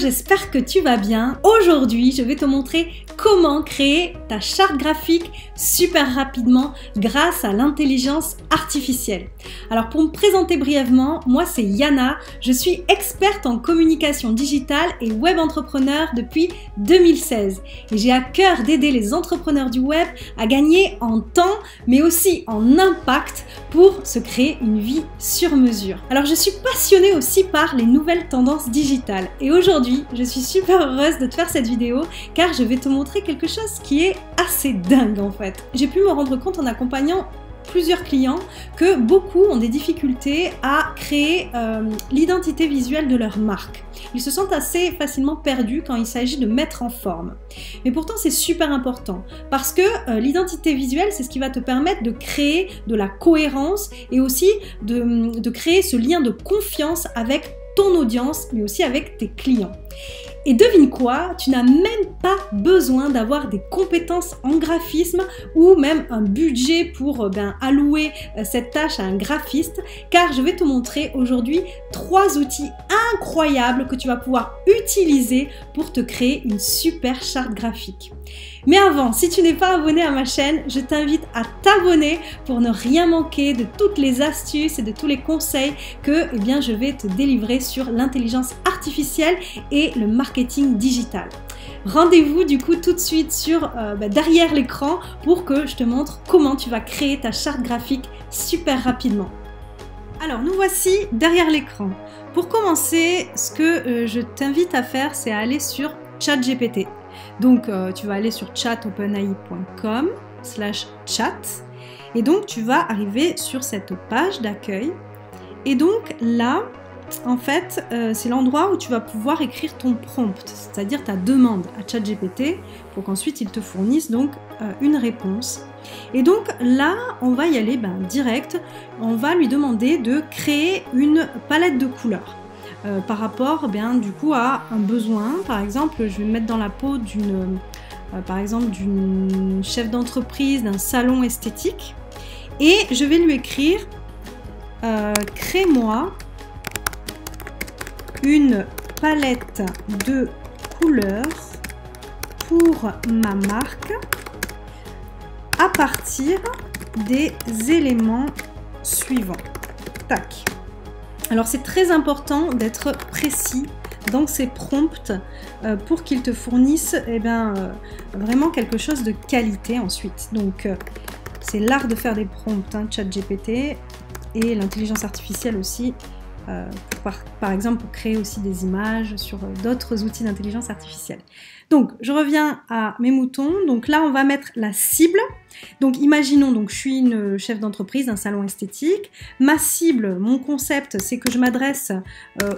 j'espère que tu vas bien. Aujourd'hui, je vais te montrer comment créer ta charte graphique super rapidement grâce à l'intelligence artificielle. Alors pour me présenter brièvement, moi c'est Yana, je suis experte en communication digitale et web entrepreneur depuis 2016 et j'ai à cœur d'aider les entrepreneurs du web à gagner en temps mais aussi en impact pour se créer une vie sur mesure. Alors je suis passionnée aussi par les nouvelles tendances digitales et aujourd'hui je suis super heureuse de te faire cette vidéo car je vais te montrer quelque chose qui est assez dingue en fait. J'ai pu me rendre compte en accompagnant plusieurs clients que beaucoup ont des difficultés à créer l'identité visuelle de leur marque. Ils se sentent assez facilement perdus quand il s'agit de mettre en forme. Mais pourtant c'est super important parce que l'identité visuelle c'est ce qui va te permettre de créer de la cohérence et aussi de créer ce lien de confiance avec ton audience mais aussi avec tes clients. Et devine quoi, tu n'as même pas besoin d'avoir des compétences en graphisme ou même un budget pour allouer cette tâche à un graphiste, car je vais te montrer aujourd'hui 3 outils incroyables que tu vas pouvoir utiliser pour te créer une super charte graphique. Mais avant, si tu n'es pas abonné à ma chaîne, je t'invite à t'abonner pour ne rien manquer de toutes les astuces et de tous les conseils que je vais te délivrer sur l'intelligence artificielle et le marketing digital. Rendez-vous du coup tout de suite sur derrière l'écran pour que je te montre comment tu vas créer ta charte graphique super rapidement. Alors nous voici derrière l'écran. Pour commencer, ce que je t'invite à faire, c'est à aller sur ChatGPT. Donc tu vas aller sur chatopenai.com/chat et donc tu vas arriver sur cette page d'accueil et donc là en fait c'est l'endroit où tu vas pouvoir écrire ton prompt, c'est-à-dire ta demande à ChatGPT pour qu'ensuite il te fournisse donc une réponse. Et donc là on va y aller direct, on va lui demander de créer une palette de couleurs. Par rapport du coup à un besoin. Par exemple, je vais me mettre dans la peau d'une chef d'entreprise d'un salon esthétique et je vais lui écrire crée-moi une palette de couleurs pour ma marque à partir des éléments suivants. Tac. Alors c'est très important d'être précis dans ces prompts pour qu'ils te fournissent vraiment quelque chose de qualité ensuite. Donc c'est l'art de faire des prompts, ChatGPT et l'intelligence artificielle aussi, par exemple pour créer aussi des images sur d'autres outils d'intelligence artificielle. Donc je reviens à mes moutons, donc là on va mettre la cible. Donc imaginons, je suis une chef d'entreprise d'un salon esthétique, ma cible, mon concept c'est que je m'adresse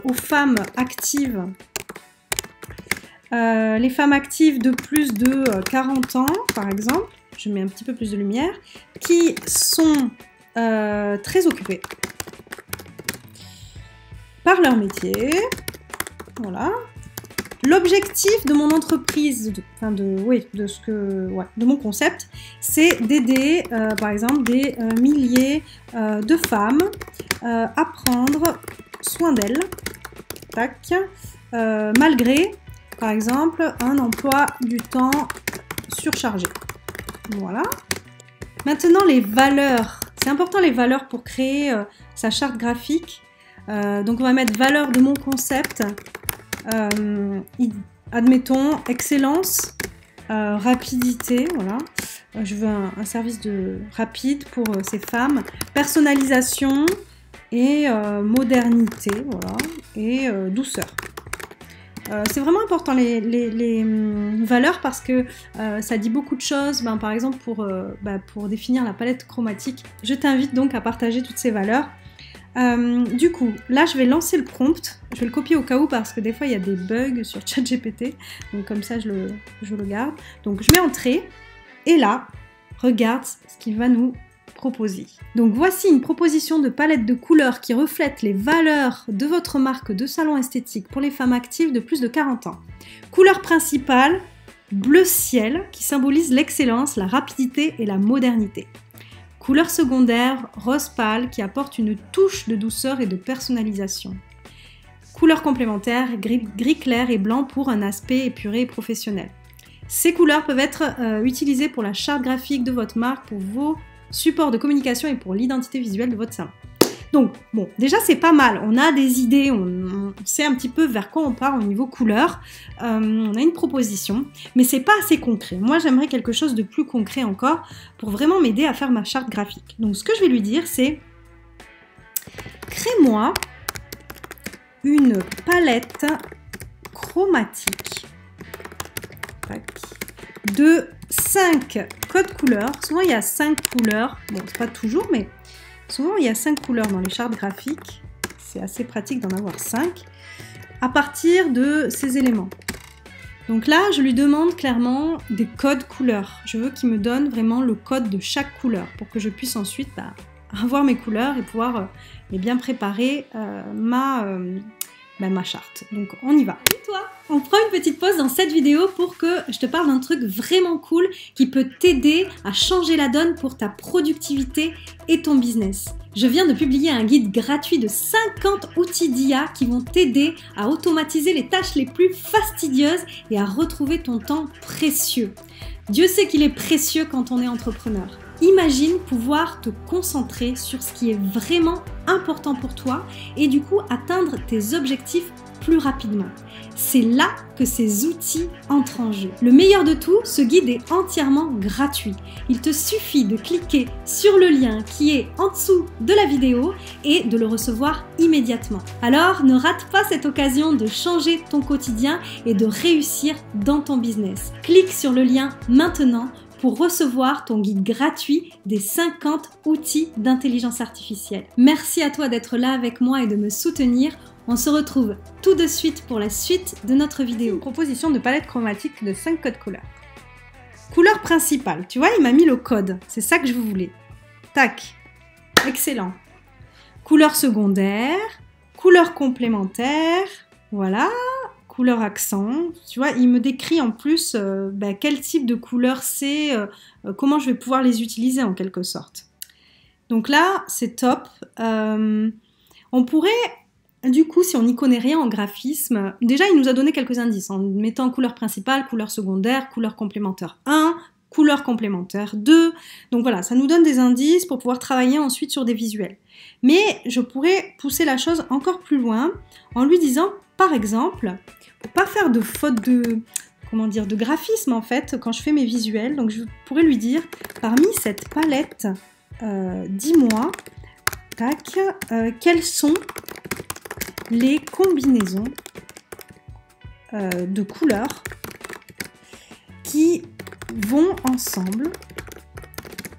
aux femmes actives, les femmes actives de plus de 40 ans par exemple, je mets un petit peu plus de lumière, qui sont très occupées par leur métier, voilà. L'objectif de mon entreprise, de mon concept, c'est d'aider par exemple des milliers de femmes à prendre soin d'elles, malgré par exemple un emploi du temps surchargé. Voilà. Maintenant les valeurs, c'est important les valeurs pour créer sa charte graphique. Donc on va mettre valeur de mon concept. Admettons excellence, rapidité, voilà. Je veux un service rapide pour ces femmes, personnalisation et modernité, voilà, et douceur. C'est vraiment important les valeurs parce que ça dit beaucoup de choses. Par exemple pour définir la palette chromatique, je t'invite donc à partager toutes ces valeurs. Du coup, là je vais lancer le prompt, je vais le copier au cas où parce que des fois il y a des bugs sur ChatGPT, donc comme ça je le garde. Donc je mets entrée et là, regarde ce qu'il va nous proposer. Donc voici une proposition de palette de couleurs qui reflète les valeurs de votre marque de salon esthétique pour les femmes actives de plus de 40 ans. Couleur principale, bleu ciel qui symbolise l'excellence, la rapidité et la modernité. Couleur secondaire, rose pâle qui apporte une touche de douceur et de personnalisation. Couleurs complémentaires, gris clair et blanc pour un aspect épuré et professionnel. Ces couleurs peuvent être utilisées pour la charte graphique de votre marque, pour vos supports de communication et pour l'identité visuelle de votre salon. Donc, bon, déjà c'est pas mal, on a des idées, on sait un petit peu vers quoi on part au niveau couleur, on a une proposition, mais c'est pas assez concret. Moi j'aimerais quelque chose de plus concret encore pour vraiment m'aider à faire ma charte graphique. Donc ce que je vais lui dire c'est, crée-moi une palette chromatique de 5 codes couleurs. Souvent il y a 5 couleurs, bon c'est pas toujours, mais souvent il y a 5 couleurs dans les chartes graphiques. C'est assez pratique d'en avoir 5 à partir de ces éléments. Donc là je lui demande clairement des codes couleurs. Je veux qu'il me donne vraiment le code de chaque couleur pour que je puisse ensuite avoir mes couleurs et pouvoir bien préparer ma charte. Donc on y va. Et toi, on prend une petite pause dans cette vidéo pour que je te parle d'un truc vraiment cool qui peut t'aider à changer la donne pour ta productivité et ton business. Je viens de publier un guide gratuit de 50 outils d'IA qui vont t'aider à automatiser les tâches les plus fastidieuses et à retrouver ton temps précieux. Dieu sait qu'il est précieux quand on est entrepreneur. Imagine pouvoir te concentrer sur ce qui est vraiment important pour toi et du coup atteindre tes objectifs plus rapidement. C'est là que ces outils entrent en jeu. Le meilleur de tout, ce guide est entièrement gratuit. Il te suffit de cliquer sur le lien qui est en dessous de la vidéo et de le recevoir immédiatement. Alors ne rate pas cette occasion de changer ton quotidien et de réussir dans ton business. Clique sur le lien maintenant pour recevoir ton guide gratuit des 50 outils d'intelligence artificielle. Merci à toi d'être là avec moi et de me soutenir. On se retrouve tout de suite pour la suite de notre vidéo. Une proposition de palette chromatique de 5 codes couleurs. Couleur principale, tu vois, il m'a mis le code. C'est ça que je voulais. Tac. Excellent. Couleur secondaire, couleur complémentaire, voilà. Couleur accent, tu vois, il me décrit en plus quel type de couleur c'est, comment je vais pouvoir les utiliser en quelque sorte. Donc là, c'est top. On pourrait, du coup, si on n'y connaît rien en graphisme, déjà il nous a donné quelques indices en mettant couleur principale, couleur secondaire, couleur complémentaire 1, couleur complémentaire 2. Donc voilà, ça nous donne des indices pour pouvoir travailler ensuite sur des visuels. Mais je pourrais pousser la chose encore plus loin en lui disant, par exemple, pour pas faire de faute de graphisme en fait quand je fais mes visuels, donc je pourrais lui dire, parmi cette palette, dis-moi, tac, quelles sont les combinaisons de couleurs qui vont ensemble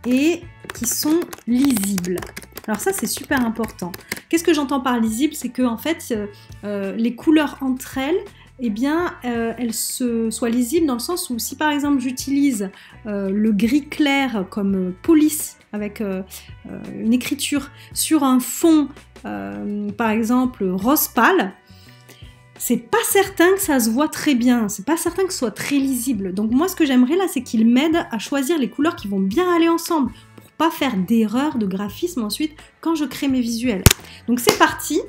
et qui sont lisibles. Alors ça c'est super important. Qu'est-ce que j'entends par lisible? C'est que en fait les couleurs entre elles, eh bien elles soient lisibles dans le sens où si par exemple j'utilise le gris clair comme police avec une écriture sur un fond par exemple rose pâle, c'est pas certain que ça se voit très bien, c'est pas certain que ce soit très lisible. Donc moi ce que j'aimerais là c'est qu'il m'aide à choisir les couleurs qui vont bien aller ensemble pour pas faire d'erreur de graphisme ensuite quand je crée mes visuels. Donc c'est parti,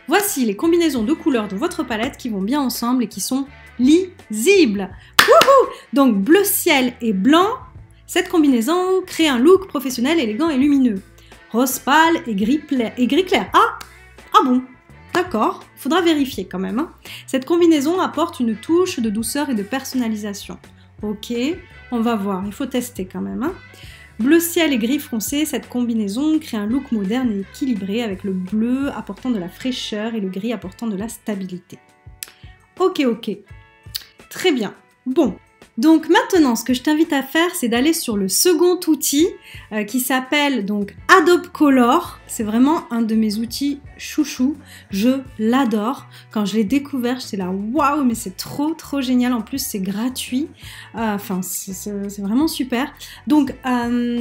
voici les combinaisons de couleurs de votre palette qui vont bien ensemble et qui sont lisibles. Wouhou! Donc bleu ciel et blanc, cette combinaison crée un look professionnel, élégant et lumineux. Rose pâle et gris clair. Ah bon, d'accord, il faudra vérifier quand même. Hein. Cette combinaison apporte une touche de douceur et de personnalisation. Ok, on va voir, il faut tester quand même. Hein. Bleu ciel et gris foncé, cette combinaison crée un look moderne et équilibré avec le bleu apportant de la fraîcheur et le gris apportant de la stabilité. Ok, très bien. Bon. Donc maintenant, ce que je t'invite à faire, c'est d'aller sur le second outil qui s'appelle donc Adobe Color. C'est vraiment un de mes outils chouchou. Je l'adore. Quand je l'ai découvert, j'étais là, waouh, mais c'est trop génial. En plus, c'est gratuit. Enfin, c'est vraiment super. Donc,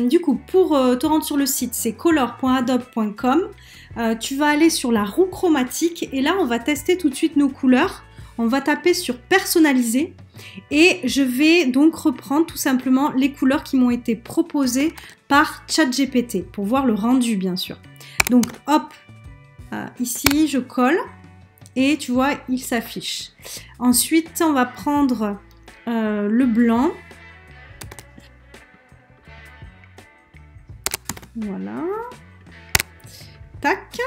du coup, pour te rendre sur le site, c'est color.adobe.com. Tu vas aller sur la roue chromatique et là, on va tester tout de suite nos couleurs. On va taper sur personnaliser et je vais donc reprendre tout simplement les couleurs qui m'ont été proposées par ChatGPT pour voir le rendu bien sûr. Donc hop, ici je colle et tu vois, il s'affiche. Ensuite, on va prendre le blanc. Voilà. Tac.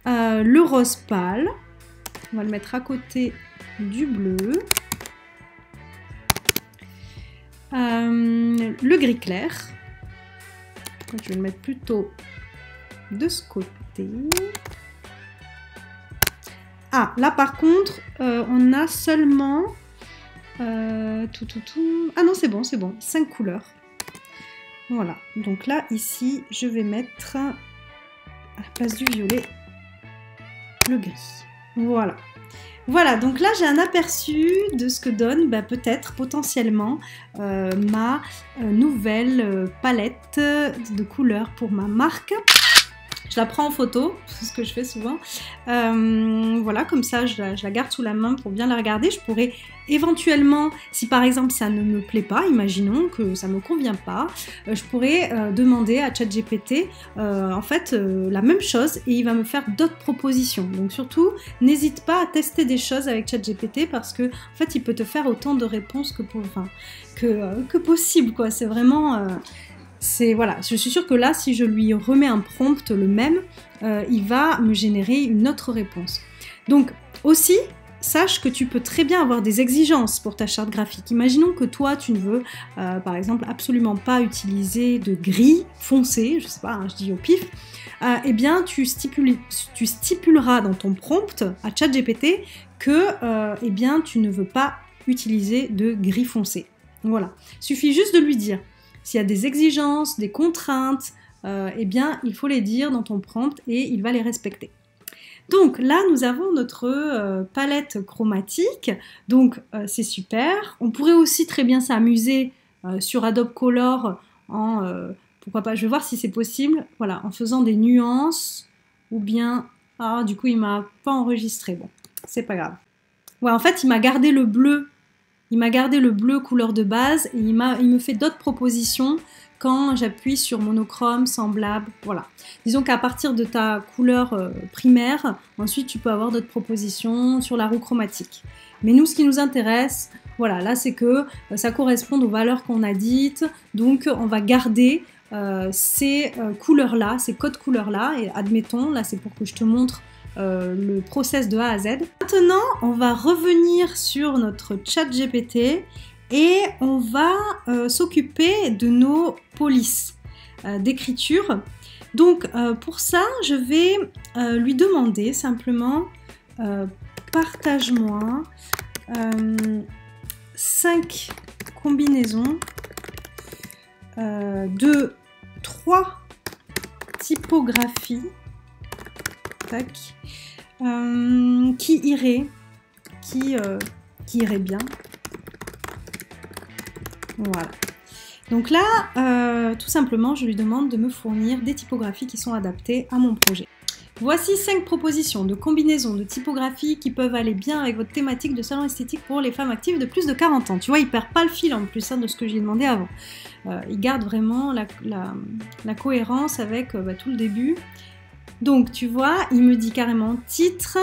Le rose pâle. On va le mettre à côté du bleu. Le gris clair. Je vais le mettre plutôt de ce côté. Ah, là par contre, on a seulement... Ah non, c'est bon, 5 couleurs. Voilà, donc là, ici, je vais mettre à la place du violet, le gris. Voilà. Voilà, donc là, j'ai un aperçu de ce que donne, peut-être, potentiellement, ma nouvelle palette de couleurs pour ma marque. Je la prends en photo, c'est ce que je fais souvent. Voilà, comme ça, je la garde sous la main pour bien la regarder. Je pourrais éventuellement, si par exemple ça ne me plaît pas, imaginons que ça ne me convient pas, je pourrais demander à ChatGPT en fait la même chose et il va me faire d'autres propositions. Donc surtout, n'hésite pas à tester des choses avec ChatGPT parce que en fait, il peut te faire autant de réponses que possible, quoi. C'est vraiment... voilà, je suis sûre que là, si je lui remets un prompt le même, il va me générer une autre réponse. Donc aussi, sache que tu peux très bien avoir des exigences pour ta charte graphique. Imaginons que toi, tu ne veux, par exemple, absolument pas utiliser de gris foncé, je sais pas, hein, je dis au pif, eh bien, tu stipuleras dans ton prompt à ChatGPT que, eh bien, tu ne veux pas utiliser de gris foncé. Voilà, suffit juste de lui dire. S'il y a des exigences, des contraintes, eh bien, il faut les dire dans ton prompt et il va les respecter. Donc là, nous avons notre palette chromatique, donc c'est super. On pourrait aussi très bien s'amuser sur Adobe Color en, pourquoi pas, je vais voir si c'est possible, voilà, en faisant des nuances ou bien, ah, du coup, il m'a pas enregistré, bon, c'est pas grave. Ouais, en fait, il m'a gardé le bleu. Il m'a gardé le bleu couleur de base et il me fait d'autres propositions quand j'appuie sur monochrome, semblable, voilà. Disons qu'à partir de ta couleur primaire, ensuite tu peux avoir d'autres propositions sur la roue chromatique. Mais nous, ce qui nous intéresse, voilà, là c'est que ça correspond aux valeurs qu'on a dites, donc on va garder ces couleurs-là, ces codes couleurs-là, et admettons, là c'est pour que je te montre le process de A à Z. Maintenant, on va revenir sur notre ChatGPT et on va s'occuper de nos polices d'écriture. Donc, pour ça, je vais lui demander simplement partage-moi 5 combinaisons de 3 typographies. Tac. Qui irait bien. Voilà. Donc là, tout simplement, je lui demande de me fournir des typographies qui sont adaptées à mon projet. Voici 5 propositions de combinaisons de typographies qui peuvent aller bien avec votre thématique de salon esthétique pour les femmes actives de plus de 40 ans. Tu vois, il perd pas le fil en plus de ce que j'ai demandé avant. Il garde vraiment la cohérence avec tout le début. Donc, tu vois, il me dit carrément titre,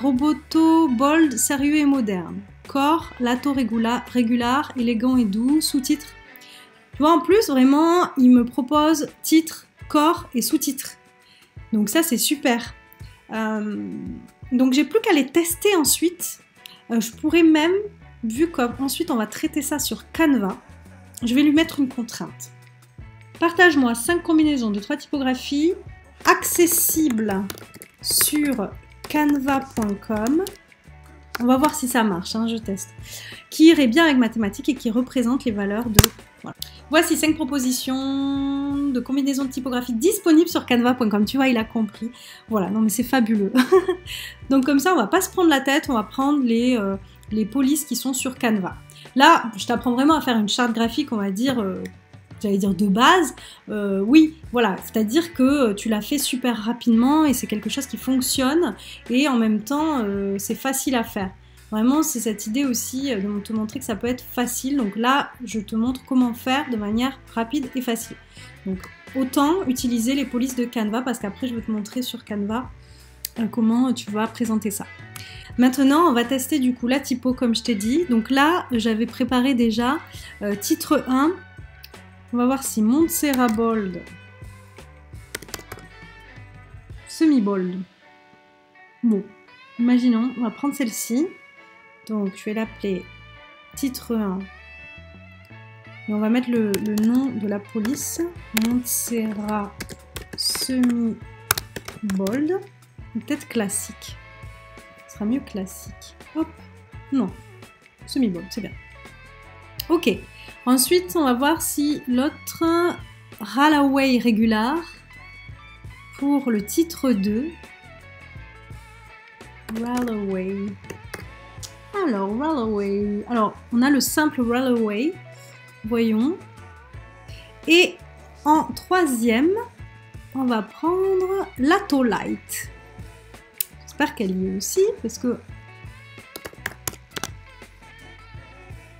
roboto, bold, sérieux et moderne. Corps, lato régular, élégant et doux, sous-titre. Tu vois, en plus, vraiment, il me propose titre, corps et sous-titre. Donc ça, c'est super. Donc, j'ai plus qu'à les tester ensuite. Je pourrais même, vu qu'ensuite, on va traiter ça sur Canva, je vais lui mettre une contrainte. Partage-moi 5 combinaisons de 3 typographies accessible sur canva.com. On va voir si ça marche, hein, je teste. Qui irait bien avec mathématiques et qui représente les valeurs de... Voilà. Voici 5 propositions de combinaisons de typographie disponibles sur canva.com. Tu vois, il a compris. Voilà, non mais c'est fabuleux. Donc comme ça, on va pas se prendre la tête, on va prendre les polices qui sont sur Canva. Là, je t'apprends vraiment à faire une charte graphique, on va dire... j'allais dire de base, oui, voilà, c'est-à-dire que tu l'as fait super rapidement et c'est quelque chose qui fonctionne et en même temps, c'est facile à faire. Vraiment, c'est cette idée aussi de te montrer que ça peut être facile. Donc là, je te montre comment faire de manière rapide et facile. Donc, autant utiliser les polices de Canva parce qu'après, je vais te montrer sur Canva comment tu vas présenter ça. Maintenant, on va tester du coup la typo comme je t'ai dit. Donc là, j'avais préparé déjà titre 1. On va voir si Montserrat Bold, semi-bold. Bon, imaginons, on va prendre celle-ci. Donc je vais l'appeler titre 1. Et on va mettre le nom de la police. Montserrat semi-bold. Peut-être classique. Ce sera mieux classique. Hop. Non. Semi-bold, c'est bien. Ok. Ensuite, on va voir si l'autre Rallaway Regular pour le titre 2. Rallaway. Alors, Rallaway. Alors, on a le simple Rallaway. Voyons. Et en troisième, on va prendre l'Atto Light. J'espère qu'elle y est aussi, parce que...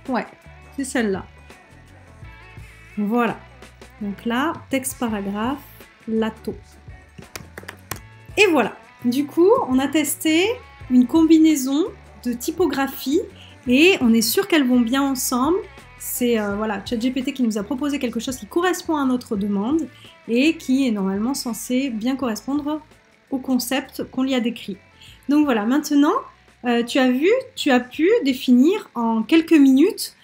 Ouais, c'est celle-là. Voilà. Donc là, texte paragraphe, l'Atto. Et voilà. Du coup, on a testé une combinaison de typographie et on est sûr qu'elles vont bien ensemble. C'est voilà, ChatGPT qui nous a proposé quelque chose qui correspond à notre demande et qui est normalement censé bien correspondre au concept qu'on lui a décrit. Donc voilà, maintenant, tu as vu, tu as pu définir en quelques minutes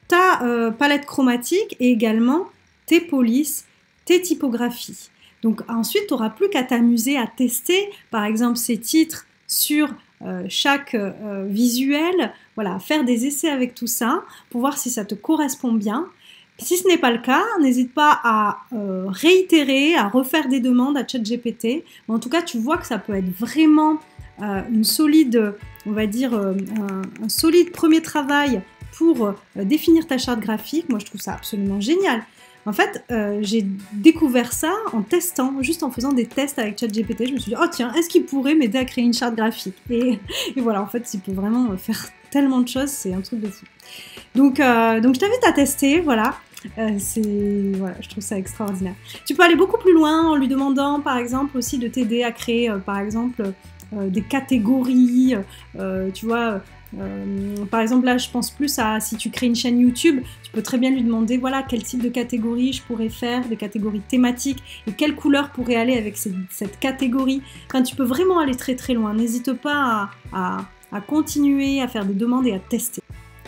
ta palette chromatique et également tes polices, tes typographies. Donc ensuite, tu n'auras plus qu'à t'amuser à tester, par exemple, ces titres sur chaque visuel, voilà, faire des essais avec tout ça pour voir si ça te correspond bien. Si ce n'est pas le cas, n'hésite pas à réitérer, à refaire des demandes à ChatGPT. Mais en tout cas, tu vois que ça peut être vraiment une solide, on va dire, un solide premier travail pour définir ta charte graphique. Moi, je trouve ça absolument génial. En fait, j'ai découvert ça en testant, juste en faisant des tests avec ChatGPT. Je me suis dit, oh tiens, est-ce qu'il pourrait m'aider à créer une charte graphique et voilà, en fait, il peut vraiment faire tellement de choses, c'est un truc de fou. Donc je t'invite à tester, voilà. Voilà, je trouve ça extraordinaire. Tu peux aller beaucoup plus loin en lui demandant, par exemple, aussi de t'aider à créer, par exemple, des catégories, tu vois... par exemple là je pense plus à si tu crées une chaîne YouTube, tu peux très bien lui demander voilà quel type de catégorie je pourrais faire, des catégories thématiques et quelle couleur pourrait aller avec cette catégorie. Enfin tu peux vraiment aller très très loin, n'hésite pas à continuer à faire des demandes et à tester.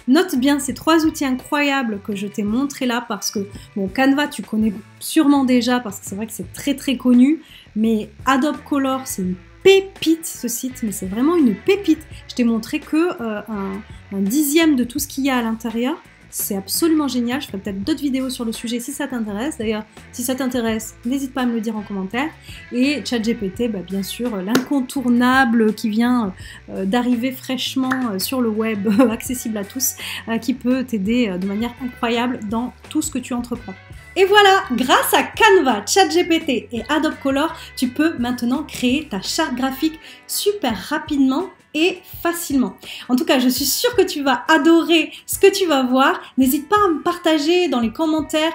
Note bien ces 3 outils incroyables que je t'ai montrés là parce que bon Canva tu connais sûrement déjà parce que c'est vrai que c'est très très connu, mais Adobe Color c'est une pépite ce site, mais c'est vraiment une pépite. Je t'ai montré que un dixième de tout ce qu'il y a à l'intérieur. C'est absolument génial. Je ferai peut-être d'autres vidéos sur le sujet si ça t'intéresse. D'ailleurs, si ça t'intéresse, n'hésite pas à me le dire en commentaire. Et ChatGPT, bah, bien sûr, l'incontournable qui vient d'arriver fraîchement sur le web, accessible à tous, qui peut t'aider de manière incroyable dans tout ce que tu entreprends. Et voilà, grâce à Canva, ChatGPT et Adobe Color, tu peux maintenant créer ta charte graphique super rapidement et facilement. En tout cas, je suis sûre que tu vas adorer ce que tu vas voir. N'hésite pas à me partager dans les commentaires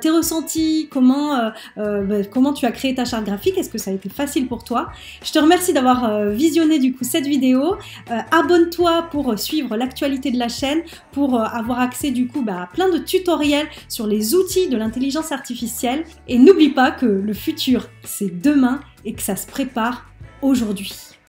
tes ressentis, comment tu as créé ta charte graphique, est-ce que ça a été facile pour toi. Je te remercie d'avoir visionné du coup cette vidéo. Abonne-toi pour suivre l'actualité de la chaîne, pour avoir accès du coup à plein de tutoriels sur les outils de l'intelligence artificielle. Et n'oublie pas que le futur, c'est demain et que ça se prépare aujourd'hui.